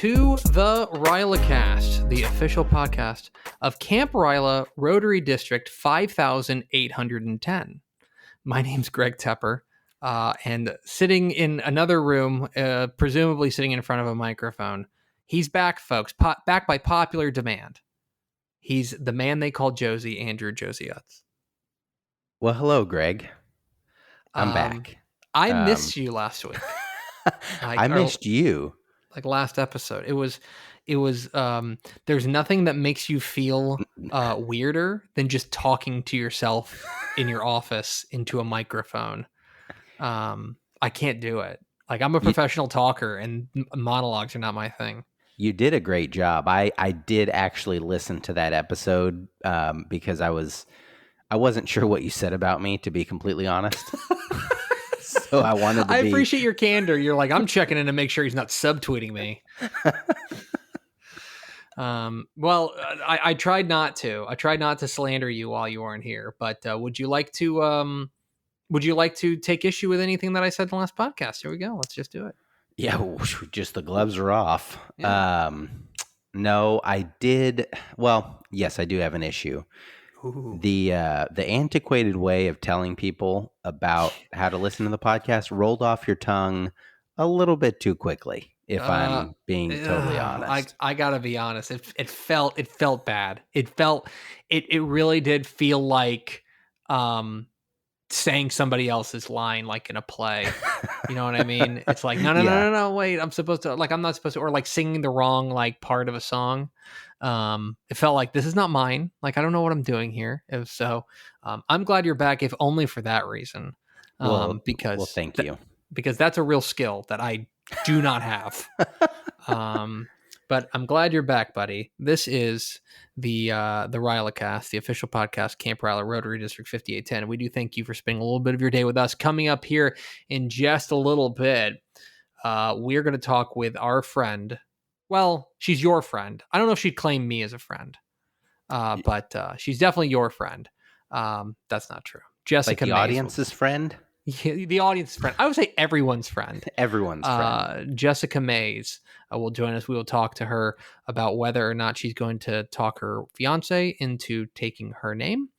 to the RYLACast, the official podcast of Camp RYLA, Rotary District 5810. My name's Greg Tepper, and sitting in another room, presumably sitting in front of a microphone, he's back, folks, back by popular demand. He's the man they call Josey, Andrew Josey. Well, hello, Greg. I'm back. I missed you last week. I missed you. Like last episode. It was there's nothing that makes you feel weirder than just talking to yourself in your office into a microphone. I can't do it. Like, I'm a professional talker, and monologues are not my thing. You did a great job. I did actually listen to that episode because I wasn't sure what you said about me, to be completely honest. So I wanted to I appreciate your candor. You're like, I'm checking in to make sure he's not subtweeting me. Well, I tried not to. I tried not to slander you while you weren't here. But would you like to take issue with anything that I said in the last podcast? Here we go. Let's just do it. Yeah, just the gloves are off. Yeah. No, I did. Well, yes, I do have an issue. Ooh. The antiquated way of telling people about how to listen to the podcast rolled off your tongue a little bit too quickly, if I'm being totally honest. I gotta be honest. It felt bad. It really did feel like saying somebody else's line, like in a play. You know what I mean? It's like, no, wait, I'm not supposed to, or like singing the wrong like part of a song. It felt like, this is not mine. Like, I don't know what I'm doing here. I'm glad you're back, if only for that reason. Because thank you. Because that's a real skill that I do not have. But I'm glad you're back, buddy. This is the RYLAcast, the official podcast, Camp RYLA, Rotary District 5810. We do thank you for spending a little bit of your day with us. Coming up here in just a little bit, we're going to talk with our friend. Well, she's your friend. I don't know if she'd claim me as a friend, but she's definitely your friend. That's not true. Jessica, like the audience's friend? Yeah, the audience's friend. I would say everyone's friend. Everyone's friend. Jessica Mays will join us. We will talk to her about whether or not she's going to talk her fiance into taking her name,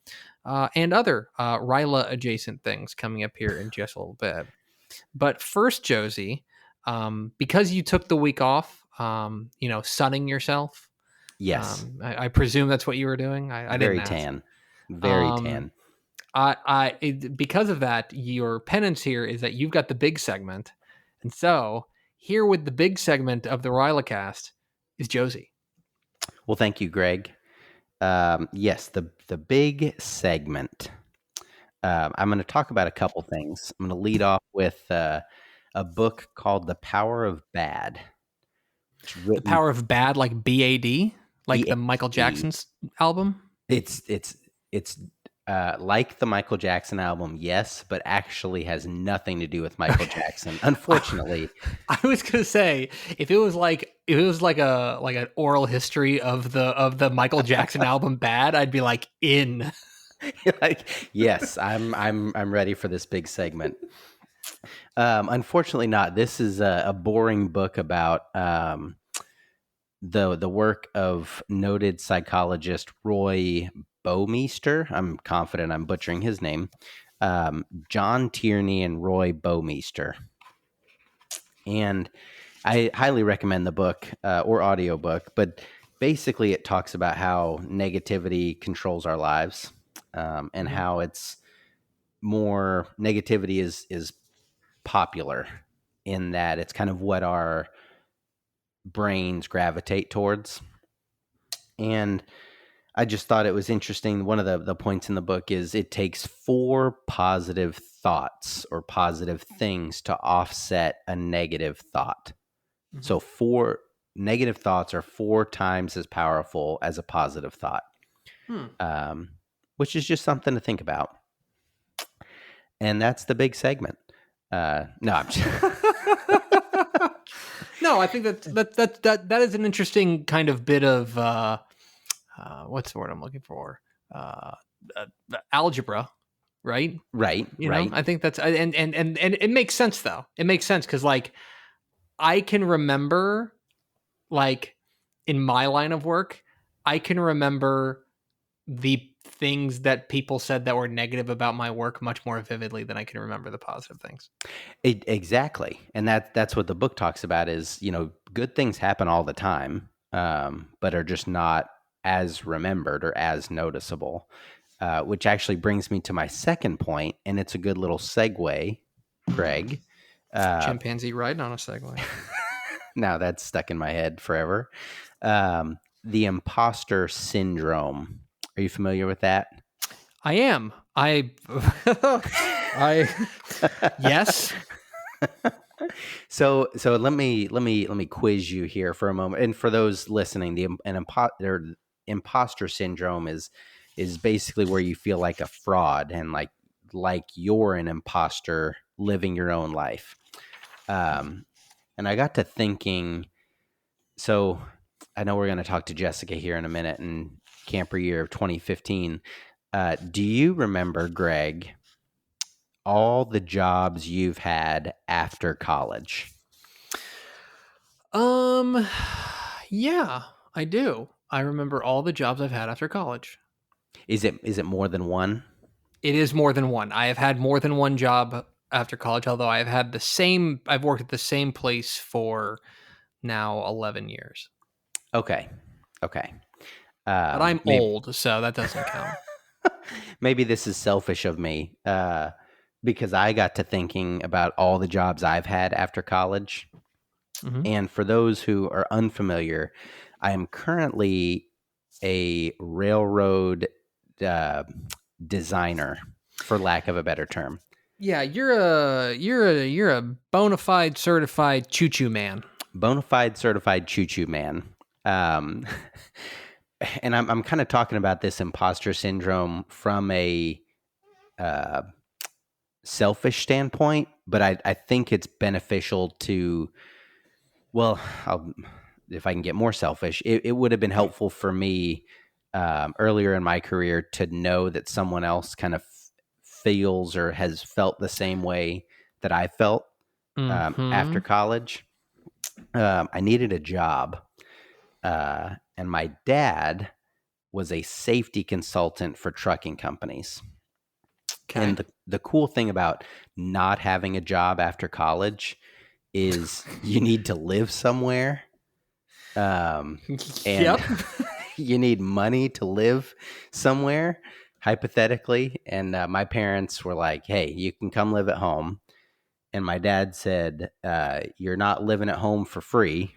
and other RYLA adjacent things coming up here in just a little bit. But first, Josey, because you took the week off, sunning yourself. Yes. I presume that's what you were doing. I very didn't tan. Very tan. Because of that, your penance here is that you've got the big segment. And so here with the big segment of the RYLAcast is Josey. Well, thank you, Greg. Yes, the big segment. I'm going to talk about a couple things. I'm going to lead off with a book called The Power of Bad. The Power of Bad, like B-A-D? Like B-A-D. The Michael Jackson's album? It's like the Michael Jackson album, yes, but actually has nothing to do with Michael Jackson, unfortunately. I was gonna say, if it was like an oral history of the Michael Jackson album Bad, I'd be like, in. Like, yes, I'm ready for this big segment. Unfortunately not. This is a boring book about the work of noted psychologist Roy Baumeister. I'm confident I'm butchering his name. John Tierney and Roy Baumeister. And I highly recommend the book or audiobook, but basically it talks about how negativity controls our lives, and how it's more negativity is popular in that it's kind of what our brains gravitate towards. And I just thought it was interesting. One of the points in the book is it takes 4 positive thoughts or positive things to offset a negative thought. Mm-hmm. So 4 negative thoughts are 4 times as powerful as a positive thought, which is just something to think about. And that's the big segment. No, I'm just... No, I think that is an interesting kind of bit of what's the word I'm looking for? Algebra, right? Right. You know, I think that's and it makes sense though. It makes sense because like I can remember like in my line of work, I can remember the things that people said that were negative about my work much more vividly than I can remember the positive things. Exactly. And that's what the book talks about is, good things happen all the time, but are just not as remembered or as noticeable, which actually brings me to my second point, and it's a good little segue, Craig. Chimpanzee riding on a Segway. Now that's stuck in my head forever. The imposter syndrome. Are you familiar with that? I am. Yes. So let me quiz you here for a moment. And for those listening, imposter syndrome is basically where you feel like a fraud and like you're an imposter living your own life. And I got to thinking. So I know we're going to talk to Jessica here in a minute in camper year of 2015. Do you remember, Greg, all the jobs you've had after college? Yeah, I do. I remember all the jobs I've had after college. Is it more than one? It is more than one. I have had more than one job after college, although I've worked at the same place for now 11 years. Okay. But I'm Maybe, old, so that doesn't count. maybe this is selfish of me because I got to thinking about all the jobs I've had after college. Mm-hmm. And for those who are unfamiliar, I am currently a railroad designer, for lack of a better term. Yeah, you're a bona fide certified choo-choo man. Bona fide certified choo-choo man. And I'm kind of talking about this imposter syndrome from a selfish standpoint, but I think it's beneficial to, well, if I can get more selfish, it would have been helpful for me earlier in my career to know that someone else kind of feels or has felt the same way that I felt after college. I needed a job, and my dad was a safety consultant for trucking companies. Okay. And the cool thing about not having a job after college is you need to live somewhere. And Yep. you need money to live somewhere, hypothetically. And my parents were like, hey, you can come live at home. And my dad said, you're not living at home for free.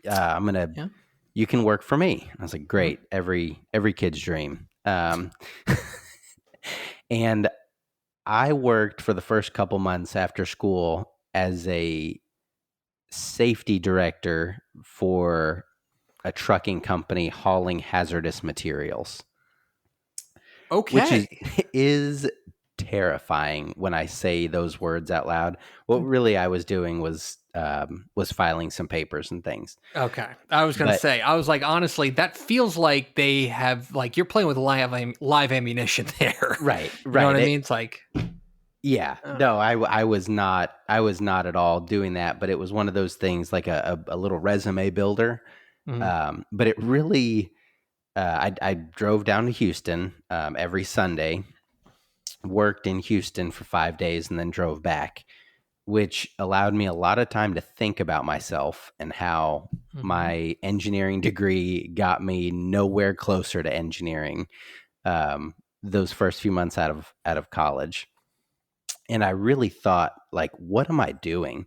You can work for me. I was like, great. Every kid's dream. And I worked for the first couple months after school as a safety director for a trucking company hauling hazardous materials. Okay. Which is terrifying when I say those words out loud. What really I was doing was filing some papers and things. Okay. I was going to say, I was like, honestly, that feels like they have, like, you're playing with live ammunition there. Right. You know what I mean? It's like, yeah, no, I was not at all doing that, but it was one of those things like a little resume builder. But it really, I drove down to Houston every Sunday, worked in Houston for 5 days, and then drove back, which allowed me a lot of time to think about myself and how my engineering degree got me nowhere closer to engineering those first few months out of college. And I really thought, like, what am I doing?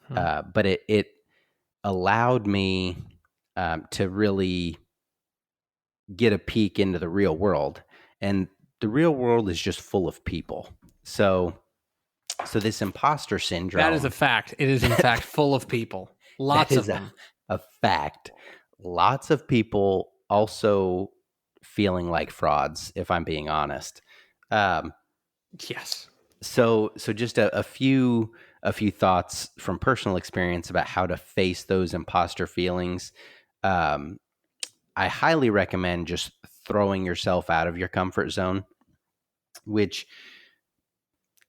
But it allowed me to really get a peek into the real world. And the real world is just full of people. So this imposter syndrome. That is a fact. It is, in fact, full of people. Lots of them. A fact. Lots of people also feeling like frauds, if I'm being honest. Yes. So just a few thoughts from personal experience about how to face those imposter feelings. I highly recommend just throwing yourself out of your comfort zone, which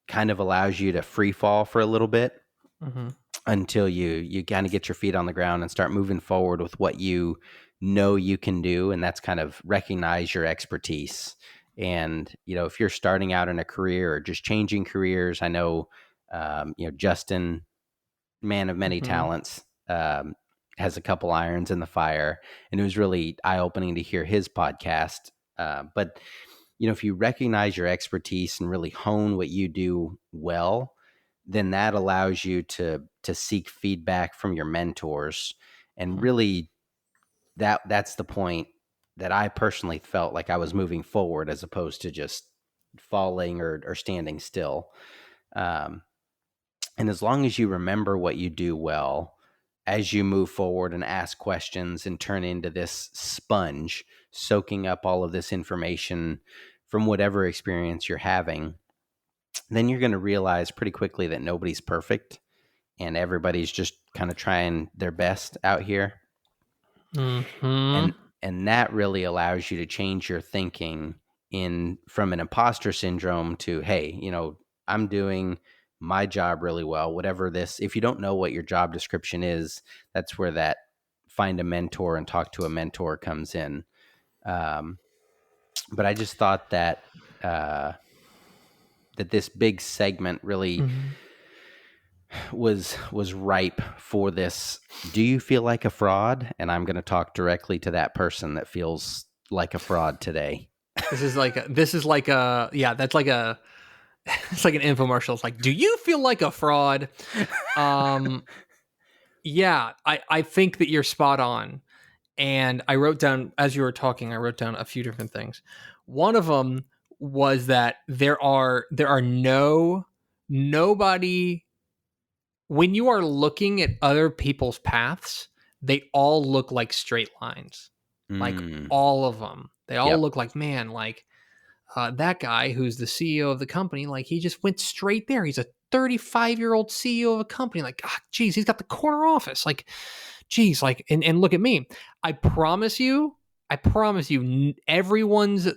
kind of allows you to free fall for a little bit. until you kind of get your feet on the ground and start moving forward with what you know you can do. And that's kind of recognize your expertise. And, if you're starting out in a career or just changing careers, I know, Justin, man of many Mm-hmm. talents, has a couple irons in the fire, and it was really eye-opening to hear his podcast. But if you recognize your expertise and really hone what you do well, then that allows you to seek feedback from your mentors. And really, that's the point that I personally felt like I was moving forward as opposed to just falling or standing still. And as long as you remember what you do well, as you move forward and ask questions and turn into this sponge, soaking up all of this information from whatever experience you're having, then you're going to realize pretty quickly that nobody's perfect and everybody's just kind of trying their best out here. Mm-hmm. And that really allows you to change your thinking from an imposter syndrome to, hey, I'm doing my job really well, whatever this. If you don't know what your job description is, that's where that find a mentor and talk to a mentor comes in. But I just thought that that this big segment really was ripe for this. Do you feel like a fraud? And I'm going to talk directly to that person that feels like a fraud today. This is like yeah, that's like it's like an infomercial. It's like, do you feel like a fraud? Yeah, I think that you're spot on. And I wrote down, as you were talking, I wrote down a few different things. One of them was that there are nobody, when you are looking at other people's paths, they all look like straight lines. Like all of them. They all look like, man, like that guy who's the CEO of the company, like he just went straight there. He's a 35-year-old CEO of a company. Like, geez, he's got the corner office. Like, geez, like, and look at me. I promise you, everyone's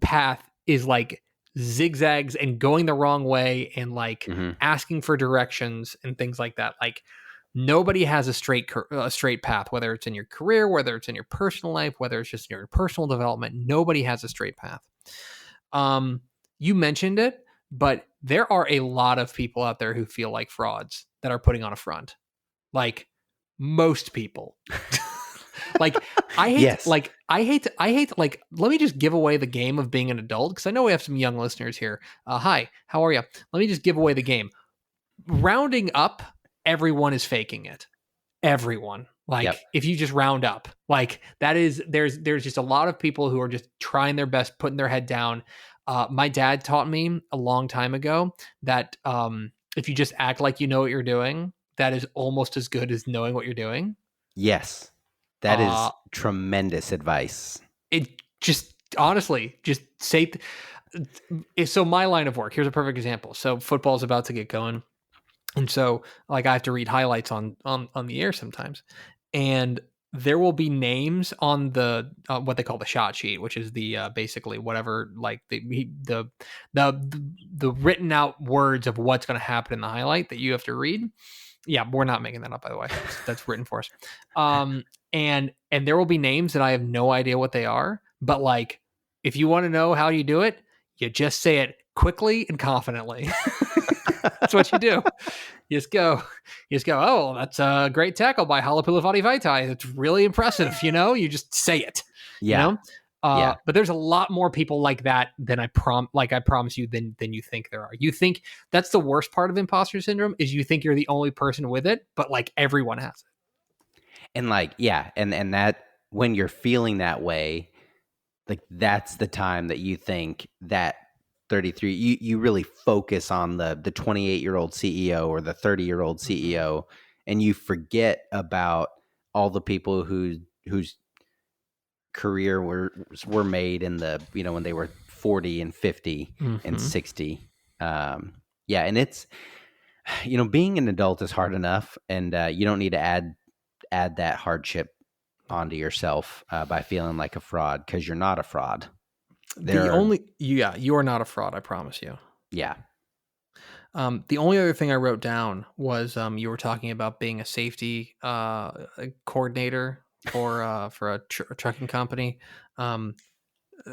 path is like zigzags and going the wrong way and like asking for directions and things like that. Like, nobody has a straight path, whether it's in your career, whether it's in your personal life, whether it's just in your personal development. Nobody has a straight path. You mentioned it, but there are a lot of people out there who feel like frauds that are putting on a front. Like most people. Like I hate like let me just give away the game of being an adult, because I know we have some young listeners here. Hi, how are you? Let me just give away the game. Rounding up, everyone is faking it. Everyone. Like if you just round up, like that is there's just a lot of people who are just trying their best, putting their head down. My dad taught me a long time ago that if you just act like you know what you're doing, that is almost as good as knowing what you're doing. Yes. That is tremendous advice. It just honestly just say so my line of work, here's a perfect example. So football is about to get going. And so like I have to read highlights on the air sometimes. And there will be names on the what they call the shot sheet, which is the basically whatever, like the written out words of what's going to happen in the highlight that you have to read. Yeah, we're not making that up, by the way. That's written for us. And there will be names that I have no idea what they are, but like if you want to know how you do it, you just say it quickly and confidently. That's what you do. You just go, oh, that's a great tackle by Halapoulivaati Vaitai. That's really impressive. You just say it. Yeah. But there's a lot more people like that than I promise you than you think there are. You think that's the worst part of imposter syndrome is you think you're the only person with it, but like everyone has it. And like, yeah. And that when you're feeling that way, like that's the time that you think that 33, you really focus on the 28-year-old CEO or the 30-year-old CEO, and you forget about all the people whose career were made in the, when they were 40 and 50 and 60. And it's, being an adult is hard enough, and you don't need to add that hardship onto yourself by feeling like a fraud, because you're not a fraud. You are not a fraud, I promise you. Yeah. The only other thing I wrote down was you were talking about being a safety coordinator for a trucking company.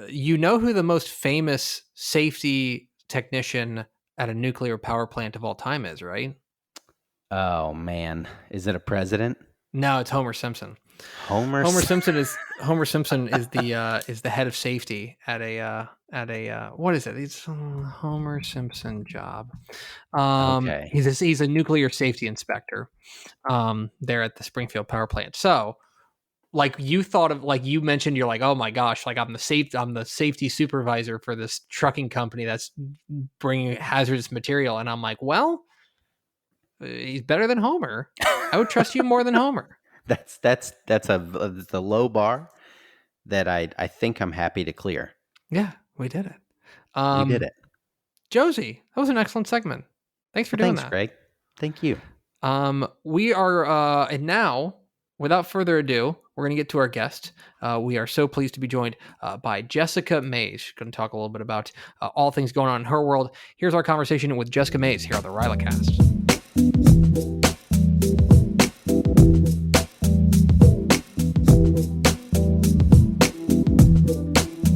You know who the most famous safety technician at a nuclear power plant of all time is, right? Oh man, is it a president? No, it's Homer Simpson. Homer. Homer Simpson is the head of safety at a what is it? It's Homer Simpson job. Okay. He's a nuclear safety inspector there at the Springfield power plant. So like you thought of, like you mentioned, you're like, oh my gosh, like I'm the safety supervisor for this trucking company that's bringing hazardous material, and I'm like, well, he's better than Homer. I would trust you more than Homer. That's a low bar that I think I'm happy to clear. Yeah, we did it. We did it. Josey, that was an excellent segment. Thanks for Well, doing thanks, that. Greg. Thank you. We are, and now, without further ado, we're going to get to our guest. We are so pleased to be joined by Jessica Mays. She's going to talk a little bit about all things going on in her world. Here's our conversation with Jessica Mays here on the RYLACast.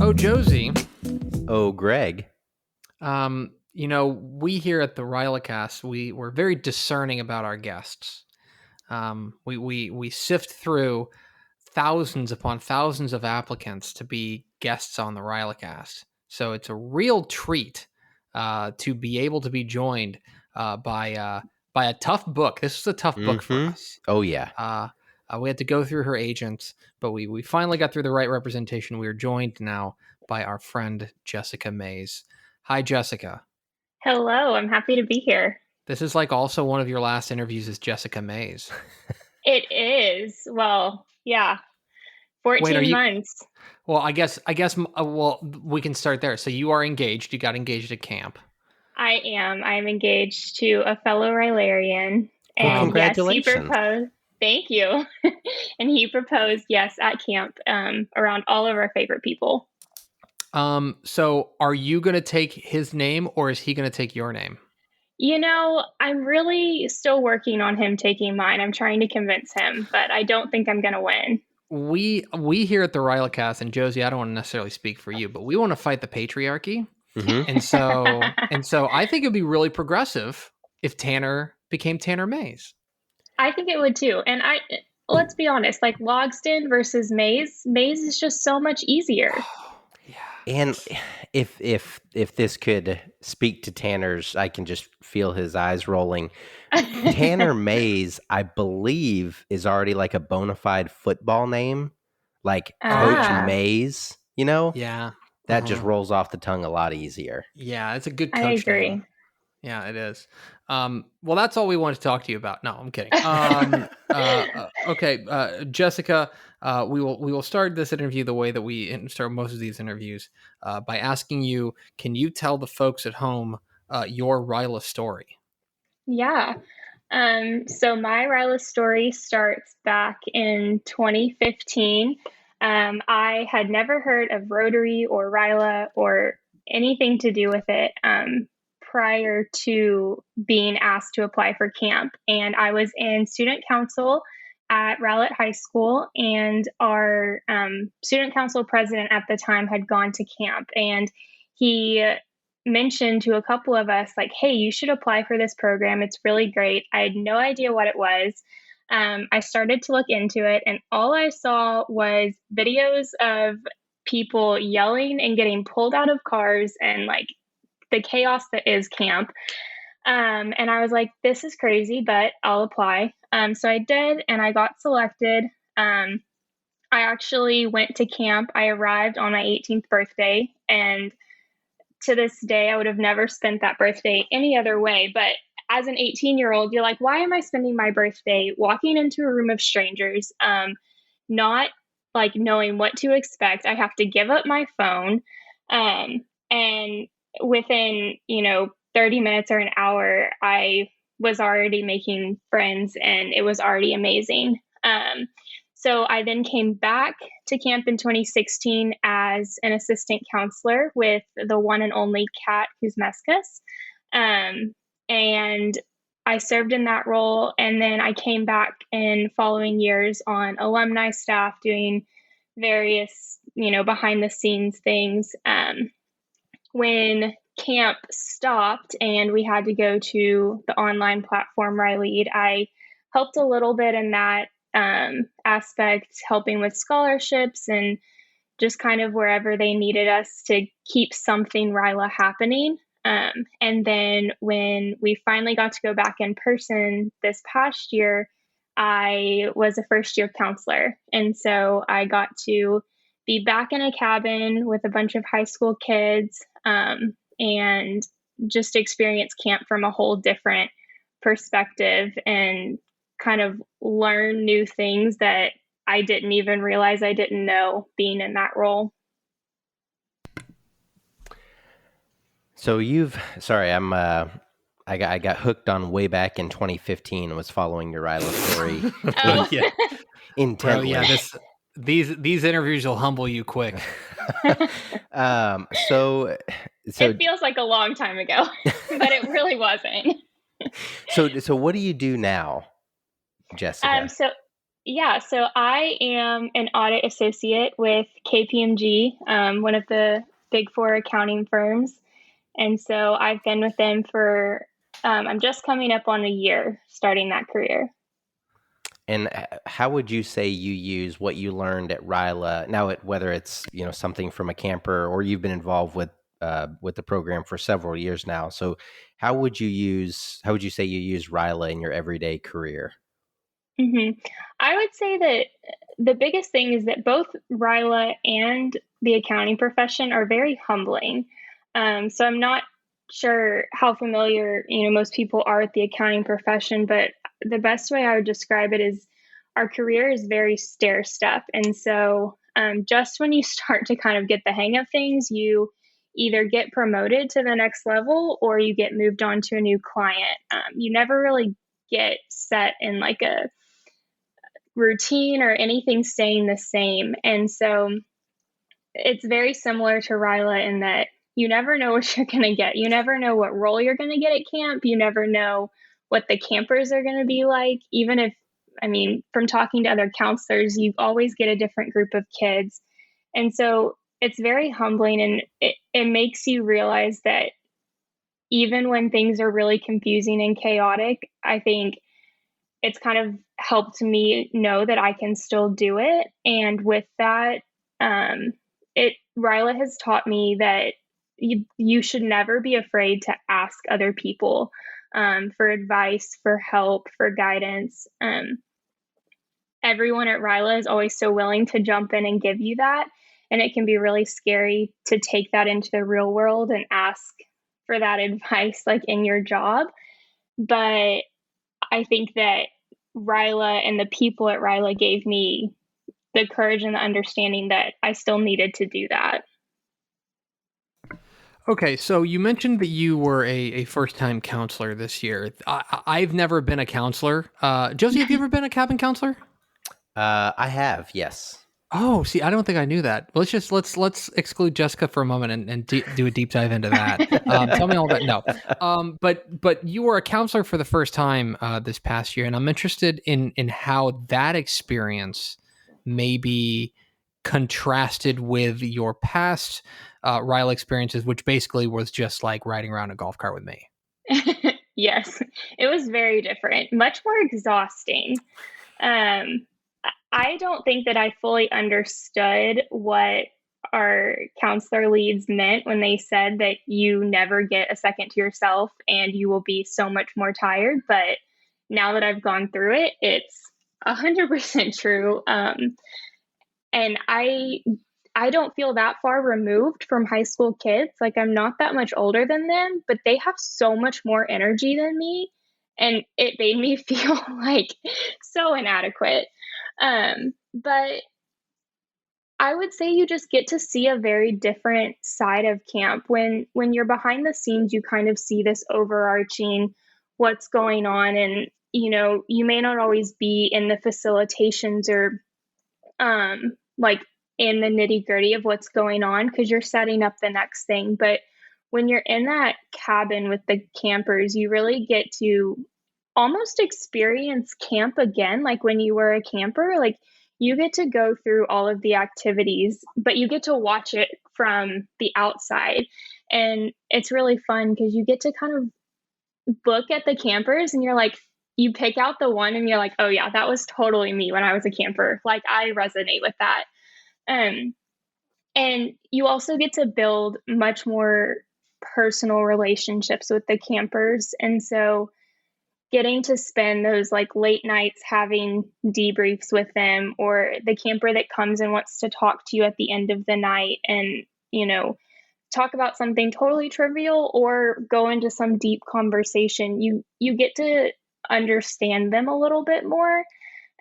Oh, Josey. Oh, Greg. We here at the RYLACast, we're very discerning about our guests. We sift through thousands upon thousands of applicants to be guests on the RYLACast. So it's a real treat to be able to be joined by a tough book. This was a tough book for us. Oh, yeah. We had to go through her agents, but we finally got through the right representation. We are joined now by our friend Jessica Mays. Hi, Jessica. Hello, I'm happy to be here. This is like also one of your last interviews as Jessica Mays. It is. Well, yeah. 14 months. Well, I guess, well, we can start there. So you are engaged. You got engaged at camp. I am. I'm engaged to a fellow RYLArian. And congratulations. Yes, he proposed. Thank you. And he proposed, yes, at camp, around all of our favorite people. So are you going to take his name or is he going to take your name? You know, I'm really still working on him taking mine. I'm trying to convince him, but I don't think I'm going to win. We here at the RYLAcast, and Josey, I don't want to necessarily speak for you, but we want to fight the patriarchy. Mm-hmm. And so I think it'd be really progressive if Tanner became Tanner Mays. I think it would too. And let's be honest, like Logsdon versus Mays is just so much easier. Yeah. And if this could speak to Tanner's, I can just feel his eyes rolling. Tanner Mays, I believe, is already like a bona fide football name, like Coach Mays, you know? Yeah. That just rolls off the tongue a lot easier. Yeah, it's a good coach I agree. name. Yeah, it is. Well, that's all we wanted to talk to you about. No, I'm kidding. Okay, Jessica, we will start this interview the way that we start most of these interviews by asking you, can you tell the folks at home your RYLA story? Yeah. So my RYLA story starts back in 2015. I had never heard of Rotary or RYLA or anything to do with it prior to being asked to apply for camp. And I was in student council at Rowlett High School, and our student council president at the time had gone to camp, and he mentioned to a couple of us, like, hey, you should apply for this program. It's really great. I had no idea what it was. I started to look into it, and all I saw was videos of people yelling and getting pulled out of cars and like the chaos that is camp. And I was like, this is crazy, but I'll apply. So I did, and I got selected. I actually went to camp. I arrived on my 18th birthday, and to this day, I would have never spent that birthday any other way. But as an 18-year-old, you're like, why am I spending my birthday walking into a room of strangers, not like knowing what to expect? I have to give up my phone. And within, 30 minutes or an hour, I was already making friends, and it was already amazing. So I then came back to camp in 2016 as an assistant counselor with the one and only Kat Kuzmeskas. and I served in that role. And then I came back in following years on alumni staff doing various, behind the scenes things. When camp stopped and we had to go to the online platform RYLAted, I helped a little bit in that aspect, helping with scholarships and just kind of wherever they needed us to keep something RYLA happening. And then when we finally got to go back in person this past year, I was a first year counselor. And so I got to be back in a cabin with a bunch of high school kids and just experience camp from a whole different perspective and kind of learn new things that I didn't even realize I didn't know being in that role. So I got hooked on way back in 2015 and was following your RYLA story Oh. intently. Bro, yeah, these interviews will humble you quick. So it feels like a long time ago, but it really wasn't. So what do you do now, Jessica? So I am an audit associate with KPMG, one of the big four accounting firms. And so I've been with them for, I'm just coming up on a year starting that career. And how would you say you use what you learned at RYLA now, whether it's something from a camper or you've been involved with the program for several years now? So how would you say you use RYLA in your everyday career? Mm-hmm. I would say that the biggest thing is that both RYLA and the accounting profession are very humbling. So I'm not sure how familiar most people are with the accounting profession, but the best way I would describe it is our career is very stair step. And so just when you start to kind of get the hang of things, you either get promoted to the next level or you get moved on to a new client. You never really get set in like a routine or anything staying the same. And so it's very similar to RYLA in that you never know what you're going to get. You never know what role you're going to get at camp. You never know what the campers are going to be like. Even if, from talking to other counselors, you always get a different group of kids. And so it's very humbling, and it makes you realize that even when things are really confusing and chaotic, I think it's kind of helped me know that I can still do it. And with that, RYLA has taught me that you should never be afraid to ask other people for advice, for help, for guidance. Everyone at RYLA is always so willing to jump in and give you that. And it can be really scary to take that into the real world and ask for that advice, like in your job. But I think that RYLA and the people at RYLA gave me the courage and the understanding that I still needed to do that. Okay, so you mentioned that you were a first-time counselor this year. I've never been a counselor. Josey, have you ever been a cabin counselor? I have, yes. Oh, see, I don't think I knew that. Let's exclude Jessica for a moment and do a deep dive into that. Tell me all about but you were a counselor for the first time this past year, and I'm interested in how that experience maybe contrasted with your past RYLA experiences, which basically was just like riding around a golf cart with me. Yes, it was very different, much more exhausting. I don't think that I fully understood what our counselor leads meant when they said that you never get a second to yourself and you will be so much more tired. But now that I've gone through it, it's 100% true. And I don't feel that far removed from high school kids. Like, I'm not that much older than them, but they have so much more energy than me. And it made me feel like so inadequate. But I would say you just get to see a very different side of camp. When you're behind the scenes, you kind of see this overarching what's going on. And, you may not always be in the facilitations or like in the nitty gritty of what's going on because you're setting up the next thing. But when you're in that cabin with the campers, you really get to almost experience camp again, like when you were a camper. Like, you get to go through all of the activities, but you get to watch it from the outside. And it's really fun because you get to kind of look at the campers and you're like, you pick out the one and you're like, oh yeah, that was totally me when I was a camper. Like, I resonate with that. And you also get to build much more personal relationships with the campers. And so getting to spend those like late nights having debriefs with them, or the camper that comes and wants to talk to you at the end of the night and, talk about something totally trivial or go into some deep conversation, you get to understand them a little bit more.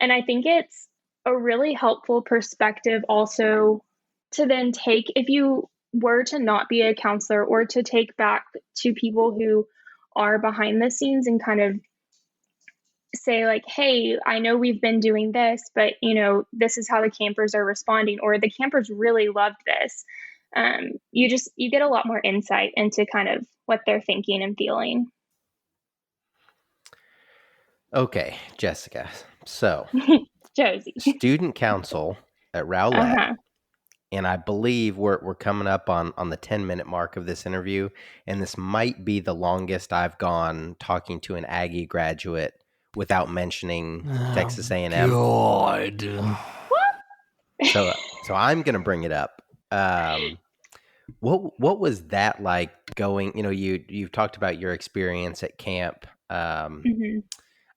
And I think it's a really helpful perspective also to then take, if you were to not be a counselor, or to take back to people who are behind the scenes and kind of say like, hey, I know we've been doing this, but this is how the campers are responding, or the campers really loved this. You get a lot more insight into kind of what they're thinking and feeling. Okay, Jessica. So, Josey. student council at RYLA, Uh-huh. and I believe we're coming up on the 10-minute mark of this interview, and this might be the longest I've gone talking to an Aggie graduate without mentioning Texas A&M. God. So I'm going to bring it up. What was that like going? You've talked about your experience at camp. Mm-hmm.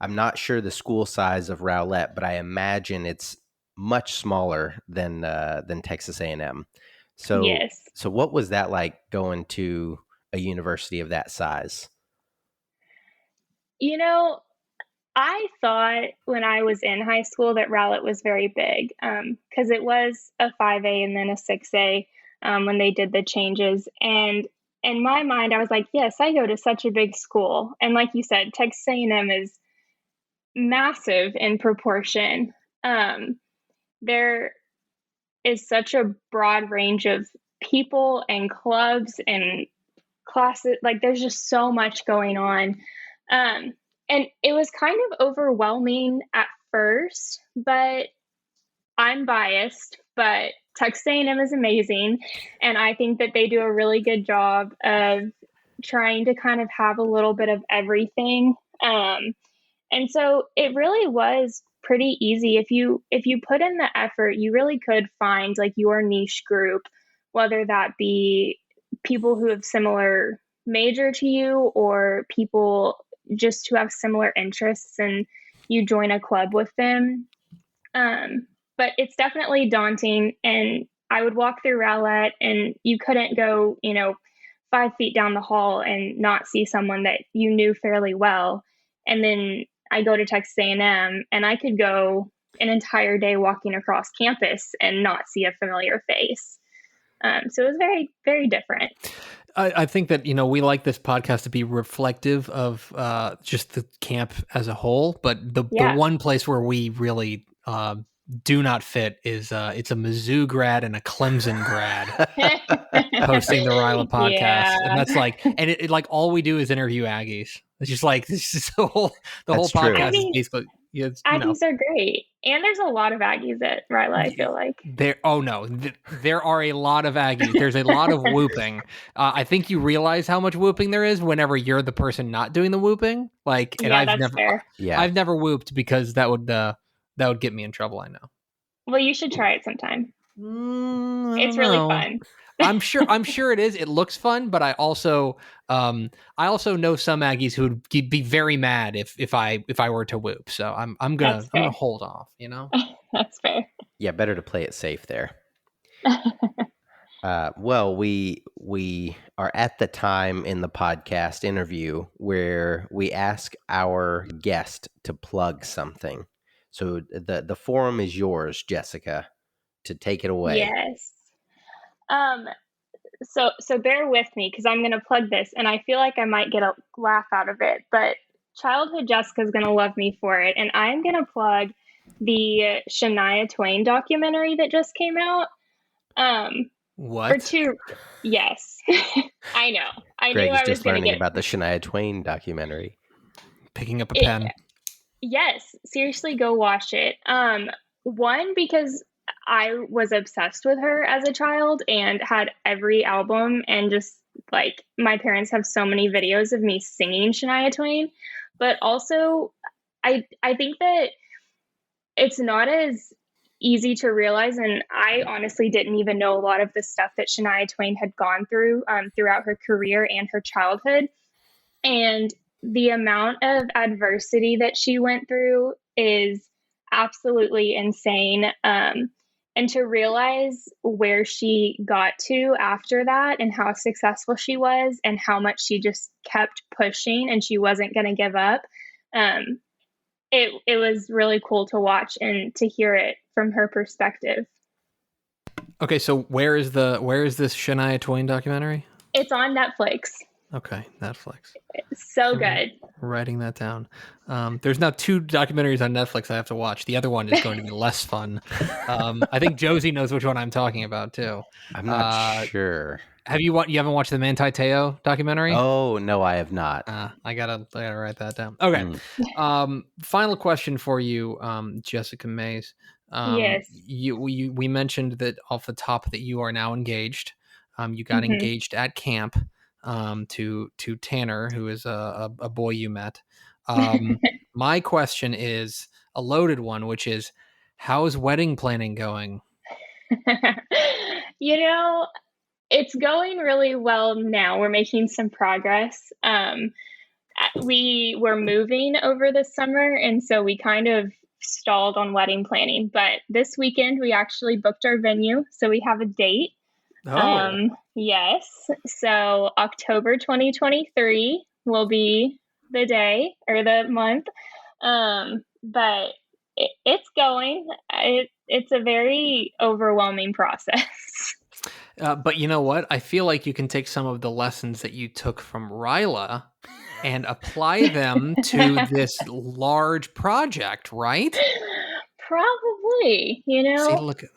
I'm not sure the school size of Rowlett, but I imagine it's much smaller than Texas A&M. So Yes. So what was that like going to a university of that size? I thought when I was in high school that Rowlett was very big, because it was a 5A and then a 6A when they did the changes. And in my mind, I was like, yes, I go to such a big school. And like you said, Texas A&M is massive in proportion. There is such a broad range of people and clubs and classes. Like, there's just so much going on. And it was kind of overwhelming at first, but I'm biased, but Texas A&M is amazing. And I think that they do a really good job of trying to kind of have a little bit of everything. And so it really was pretty easy. If you put in the effort, you really could find like your niche group, whether that be people who have similar major to you or people just who have similar interests, and you join a club with them. But it's definitely daunting. And I would walk through Rowlett and you couldn't go, 5 feet down the hall and not see someone that you knew fairly well. And then I go to Texas A&M and I could go an entire day walking across campus and not see a familiar face. So it was very, very different. I think that, we like this podcast to be reflective of just the camp as a whole, but the one place where we really do not fit is it's a Mizzou grad and a Clemson grad hosting the RYLA podcast. Yeah. And that's like, and it like all we do is interview Aggies. It's just like, this is the whole That's podcast true. is basically, Aggies are great. And there's a lot of Aggies at RYLA, I feel like. There are a lot of Aggies. There's a lot of whooping. I think you realize how much whooping there is whenever you're the person not doing the whooping. Like, and I've never whooped because that would get me in trouble. I know. Well, you should try it sometime. It's really fun. I'm sure it is. It looks fun, but I also know some Aggies who would be very mad if I were to whoop. So I'm gonna hold off. That's fair. Yeah, better to play it safe there. Well, we are at the time in the podcast interview where we ask our guest to plug something. So the forum is yours, Jessica, to take it away. Yes. So bear with me because I'm going to plug this, and I feel like I might get a laugh out of it, but Childhood Jessica is going to love me for it. And I'm going to plug the Shania Twain documentary that just came out. What? Or two. Yes. I know. I Greg knew is I was just going to learning get about the Shania Twain documentary. Picking up a it. pen. Yes, seriously, go watch it. One, because I was obsessed with her as a child and had every album, and just like my parents have so many videos of me singing Shania Twain. But also, I think that it's not as easy to realize, and I honestly didn't even know a lot of the stuff that Shania Twain had gone through throughout her career and her childhood. And the amount of adversity that she went through is absolutely insane. And to realize where she got to after that and how successful she was and how much she just kept pushing and she wasn't going to give up. It was really cool to watch and to hear it from her perspective. Okay, so where is this Shania Twain documentary? It's on Netflix. Okay, Netflix. So good. Writing that down. There's now 2 documentaries on Netflix I have to watch. The other one is going to be less fun. I think Josey knows which one I'm talking about too. I'm not sure. You haven't watched the Manti Te'o documentary? Oh, no, I have not. I gotta write that down. Okay. Final question for you, Jessica Mays. Yes. We mentioned that off the top that you are now engaged. You got engaged at camp to Tanner, who is a boy you met. My question is a loaded one, which is, how's wedding planning going? It's going really well now. We're making some progress. We were moving over the summer, and so we kind of stalled on wedding planning. But this weekend, we actually booked our venue, so we have a date. Oh. Yes. So October 2023 will be the day or the month. But it's going. It's a very overwhelming process. But you know what? I feel like you can take some of the lessons that you took from RYLA and apply them to this large project, right? Probably, See, look at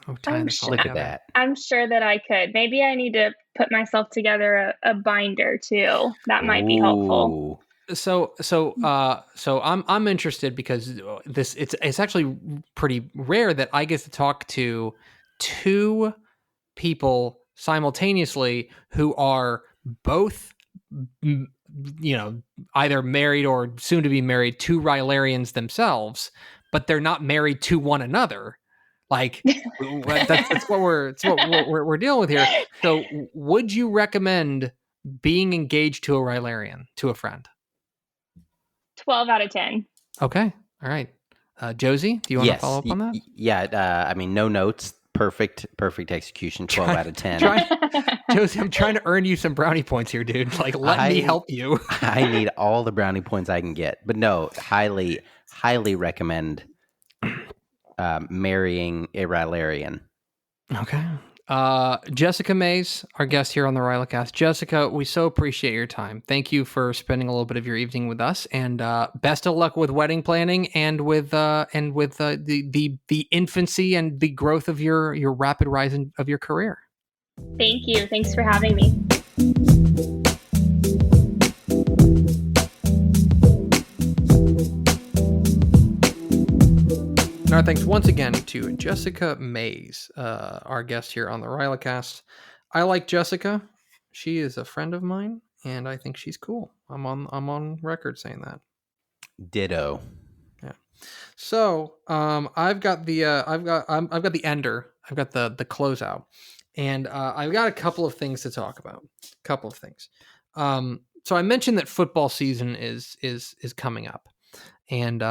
that. I'm sure that I could. Maybe I need to put myself together a binder too. That might be helpful. So I'm interested because it's actually pretty rare that I get to talk to 2 people simultaneously who are both, either married or soon to be married to RYLArians themselves, but they're not married to one another. Like that's what we're dealing with here. So, would you recommend being engaged to a RYLArian, to a friend? 12 out of 10. Okay, all right. Josey, do you want to follow up on that? Yeah, I mean, no notes. Perfect execution. 12 out of 10. Josey, I'm trying to earn you some brownie points here, dude. Like, let me help you. I need all the brownie points I can get. But no, highly recommend marrying a RYLArian. Okay. Jessica Mays, our guest here on the RYLACast. Jessica, we so appreciate your time. Thank you for spending a little bit of your evening with us, and best of luck with wedding planning and with the infancy and the growth of your rapid rise of your career. Thank you. Thanks for having me. Our thanks once again to Jessica Mays, our guest here on the RYLACast. I like Jessica. She is a friend of mine, and I think she's cool. I'm on record saying that. Ditto. Yeah. So I've got the ender. I've got the closeout, and I've got a couple of things to talk about. So I mentioned that football season is coming up. And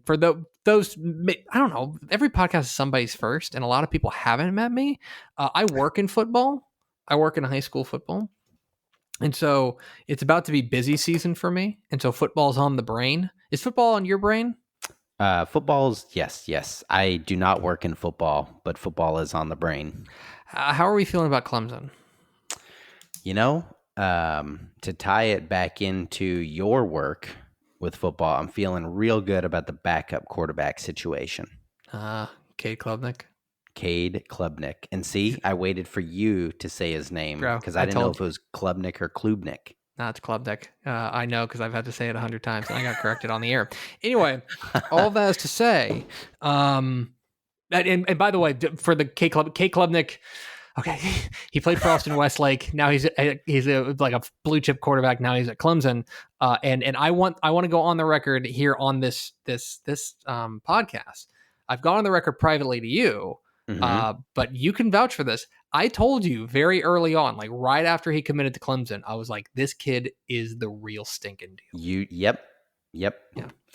for those, I don't know, every podcast is somebody's first, and a lot of people haven't met me. I work in football. I work in high school football. And so it's about to be busy season for me. And so football's on the brain. Is football on your brain? Football's, yes. I do not work in football, but football is on the brain. How are we feeling about Clemson? To tie it back into your work with football, I'm feeling real good about the backup quarterback situation. Cade Klubnik. Cade Klubnik. And see, I waited for you to say his name Bro, because I I didn't know told if it was Klubnik or Klubnik. No, it's Klubnik. I know because I've had to say it 100 times and I got corrected on the air. Anyway, all that is to say, and by the way, for the K Klubnik, okay, he played for Austin Westlake. Now he's like a blue chip quarterback. Now he's at Clemson. And I want to go on the record here on this podcast. I've gone on the record privately to you, but you can vouch for this. I told you very early on, like right after he committed to Clemson, I was like, this kid is the real stinking deal. Yep. Yeah.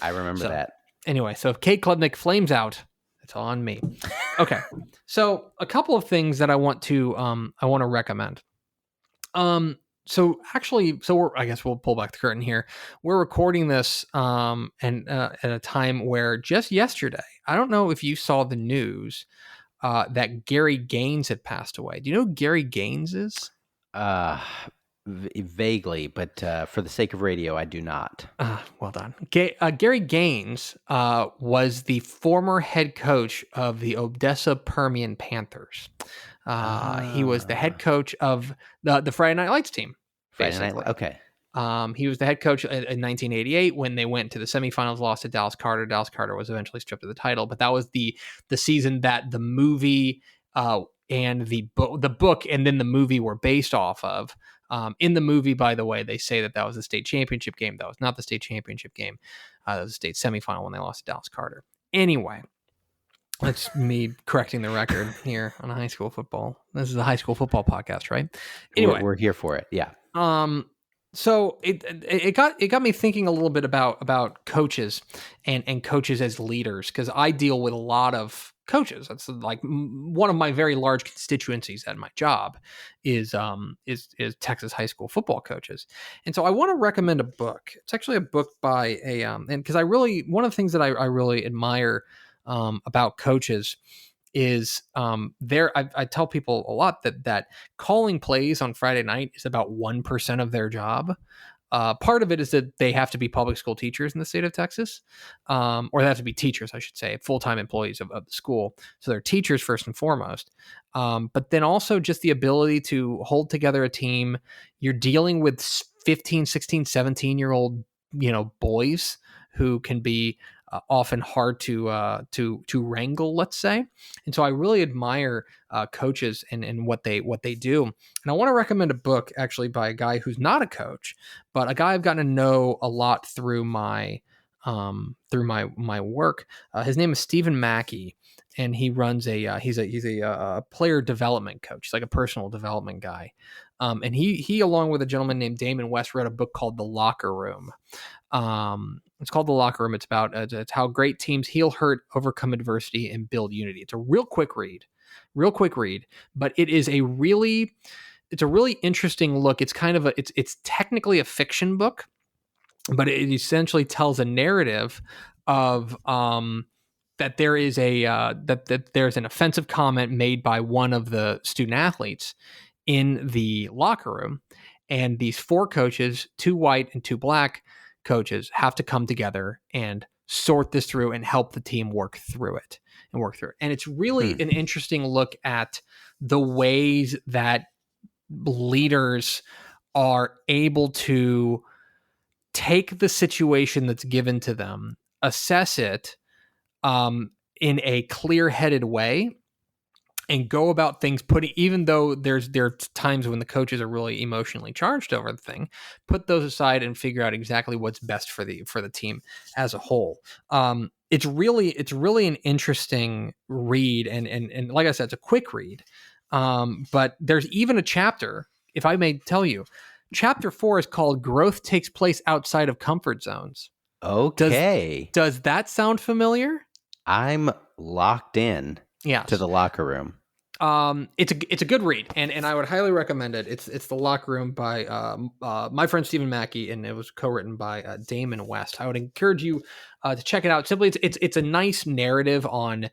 I remember that. Anyway, so if Cade Klubnik flames out, it's on me. Okay. So a couple of things that I want to recommend. I guess we'll pull back the curtain here. We're recording this at a time where just yesterday, I don't know if you saw the news that Gary Gaines had passed away. Do you know who Gary Gaines is? Vaguely, but for the sake of radio, I do not. Well done. Gary Gaines was the former head coach of the Odessa Permian Panthers. He was the head coach of the Friday Night Lights team. Basically. Okay. He was the head coach in 1988 when they went to the semifinals, lost to Dallas Carter. Dallas Carter was eventually stripped of the title, but that was the season that the movie and the book and then the movie were based off of. In the movie, by the way, they say that was the state championship game. That was not the state championship game. That was the state semifinal when they lost to Dallas Carter. Anyway, that's me correcting the record here on high school football. This is a high school football podcast, right? Anyway, we're here for it. Yeah. So it got me thinking a little bit about coaches and coaches as leaders, because I deal with a lot of coaches. That's like one of my very large constituencies at my job is Texas high school football coaches. And so I want to recommend a book. It's actually a book by and because one of the things that I really admire about coaches is I tell people a lot that calling plays on Friday night is about 1% of their job. Part of it is that they have to be public school teachers in the state of Texas, or they have to be teachers, I should say, full-time employees of the school. So they're teachers first and foremost. But then also just the ability to hold together a team. You're dealing with 15, 16, 17-year-old, boys who can be often hard to wrangle, let's say. And so I really admire coaches and what they do. And I want to recommend a book actually by a guy who's not a coach, but a guy I've gotten to know a lot through my work. His name is Stephen Mackey, and he runs he's a player development coach. He's like a personal development guy. And he along with a gentleman named Damon West wrote a book called The Locker Room. It's called The Locker Room. It's about it's how great teams heal hurt, overcome adversity, and build unity. It's a real quick read, but it is a really interesting look. It's kind of it's technically a fiction book, but it essentially tells a narrative of that there is that there's an offensive comment made by one of the student athletes in the locker room, and these 4 coaches, 2 white and 2 black coaches, have to come together and sort this through and help the team work through it. And it's really an interesting look at the ways that leaders are able to take the situation that's given to them, assess it in a clear-headed way, and go about things even though there are times when the coaches are really emotionally charged over the thing, put those aside and figure out exactly what's best for the team as a whole. It's really an interesting read, and like I said, it's a quick read. But there's even a chapter, if I may tell you, chapter 4 is called "Growth Takes Place Outside of Comfort Zones." Okay. Does that sound familiar? I'm locked in. Yes. To The Locker Room. It's a good read, and I would highly recommend it. It's The Locker Room by my friend Stephen Mackey, and it was co-written by Damon West. I would encourage you to check it out. Simply, it's a nice narrative on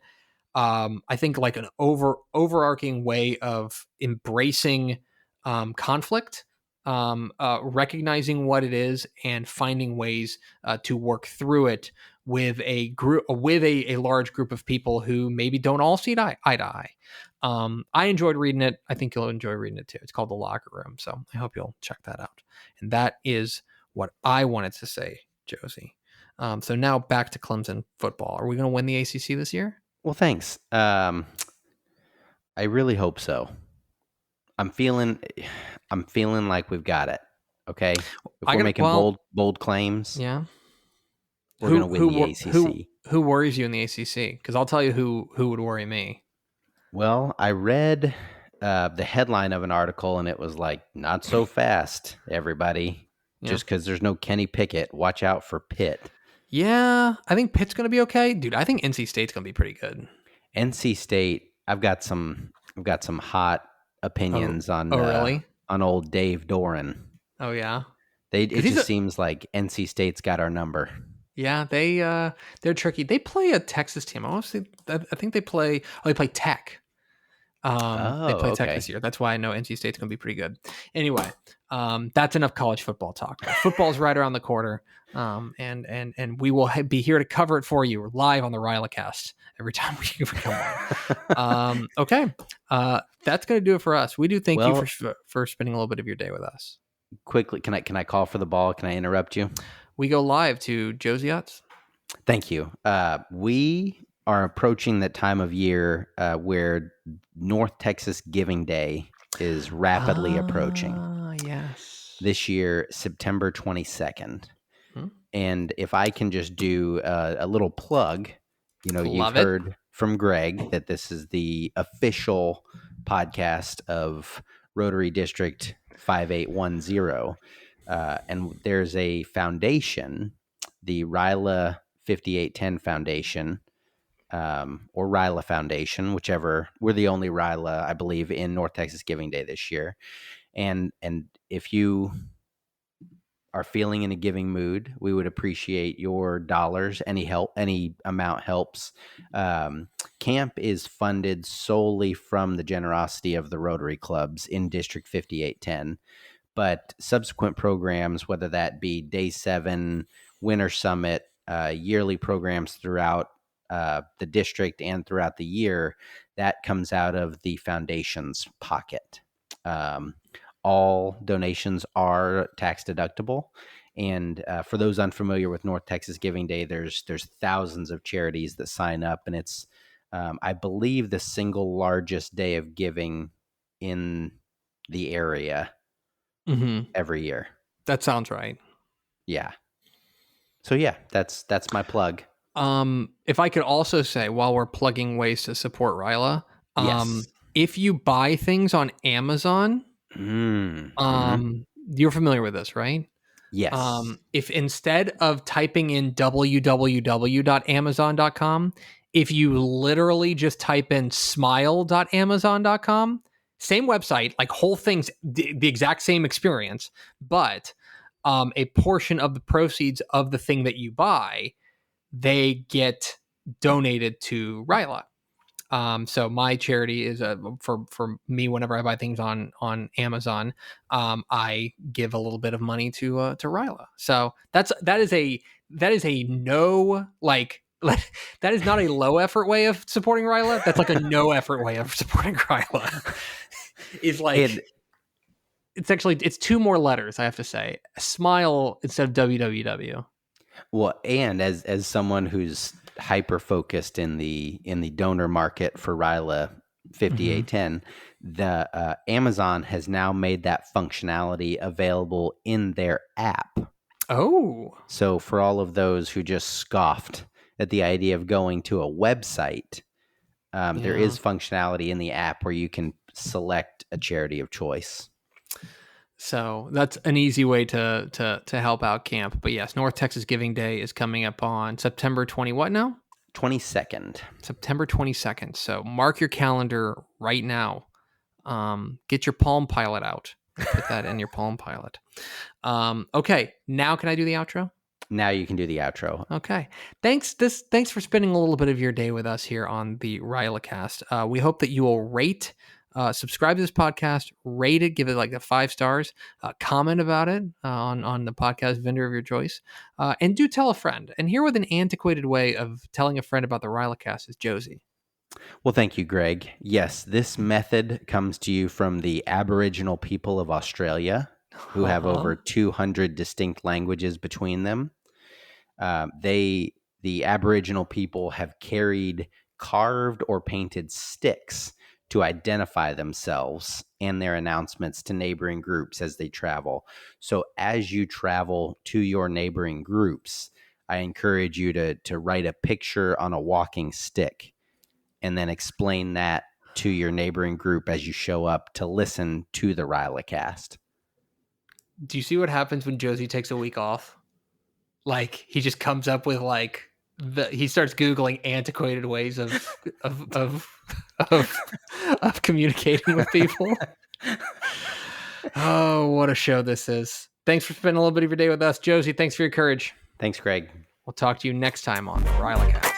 I think like an overarching way of embracing conflict, recognizing what it is, and finding ways to work through it with a group, with a large group of people who maybe don't all see eye to eye. I enjoyed reading it. I think you'll enjoy reading it too. It's called The Locker Room. So I hope you'll check that out. And that is what I wanted to say, Josey. So now back to Clemson football. Are we going to win the ACC this year? Well, thanks. I really hope so. I'm feeling like we've got it. Okay, if we're making bold claims, yeah, we're going to win the ACC. Who worries you in the ACC? Because I'll tell you who would worry me. Well, I read the headline of an article, and it was like, "Not so fast, everybody." Yeah. Just because there's no Kenny Pickett, watch out for Pitt. Yeah, I think Pitt's going to be okay, dude. I think NC State's going to be pretty good. NC State, I've got some hot opinions on really? On old Dave Doran. Oh yeah, it just seems like NC State's got our number. Yeah, they're tricky. They play a Texas team. I think they play Tech. They play Tech this year. That's why I know NC State's going to be pretty good. Anyway, that's enough college football talk. Football's right around the corner, and we will be here to cover it for you live on the RYLACast every time we come on. Okay, that's going to do it for us. We do thank you for spending a little bit of your day with us. Quickly, can I call for the ball? Can I interrupt you? We go live to Josey Utz. Thank you. We are approaching that time of year where North Texas Giving Day is rapidly approaching. Yes. This year, September 22nd. And if I can just do a little plug, you've heard from Greg that this is the official podcast of Rotary District 5810. And there's a foundation, the RYLA 5810 Foundation, or RYLA Foundation, whichever. We're the only RYLA, I believe, in North Texas Giving Day this year. And if you are feeling in a giving mood, we would appreciate your dollars. Any help, any amount helps. Camp is funded solely from the generosity of the Rotary clubs in District 5810. But subsequent programs, whether that be Day 7, Winter Summit, yearly programs throughout the district and throughout the year, that comes out of the foundation's pocket. All donations are tax deductible. And for those unfamiliar with North Texas Giving Day, there's thousands of charities that sign up. And it's, I believe, the single largest day of giving in the area. Every year. That sounds right. Yeah. So yeah, that's my plug. If I could also say, while we're plugging ways to support RYLA, yes. If you buy things on Amazon, you're familiar with this, right? Yes. If instead of typing in www.amazon.com, if you literally just type in smile.amazon.com, same website, like whole thing's the exact same experience, but a portion of the proceeds of the thing that you buy, they get donated to RYLA. So my charity is for me. Whenever I buy things on Amazon, I give a little bit of money to RYLA. So that is a no, like that is not a low effort way of supporting RYLA. That's like a no effort way of supporting RYLA. Is like it's two more letters. I have to say, smile instead of www. Well, and as someone who's hyper focused in the donor market for RYLA 5810, the Amazon has now made that functionality available in their app. Oh, so for all of those who just scoffed at the idea of going to a website, there is functionality in the app where you can select a charity of choice. So that's an easy way to help out camp. But yes, North Texas Giving Day is coming up on September 20. What now? 22nd. September 22nd. So mark your calendar right now. Get your Palm Pilot out. Put that in your Palm Pilot. Okay, now can I do the outro? Now you can do the outro. Okay. Thanks for spending a little bit of your day with us here on the RYLAcast. We hope that you will rate, subscribe to this podcast, rate it, give it like 5 stars, comment about it on the podcast vendor of your choice, and do tell a friend. And here with an antiquated way of telling a friend about the RYLACast is Josey. Well, thank you, Greg. Yes, this method comes to you from the Aboriginal people of Australia, who have over 200 distinct languages between them. The Aboriginal people have carried carved or painted sticks to identify themselves and their announcements to neighboring groups as they travel. So as you travel to your neighboring groups, I encourage you to write a picture on a walking stick and then explain that to your neighboring group as you show up to listen to the RYLAcast. Do you see what happens when Josey takes a week off? Like, he just comes up with like he starts Googling antiquated ways of communicating with people. Oh, what a show this is. Thanks for spending a little bit of your day with us. Josey, thanks for your courage. Thanks, Greg. We'll talk to you next time on the RYLACast.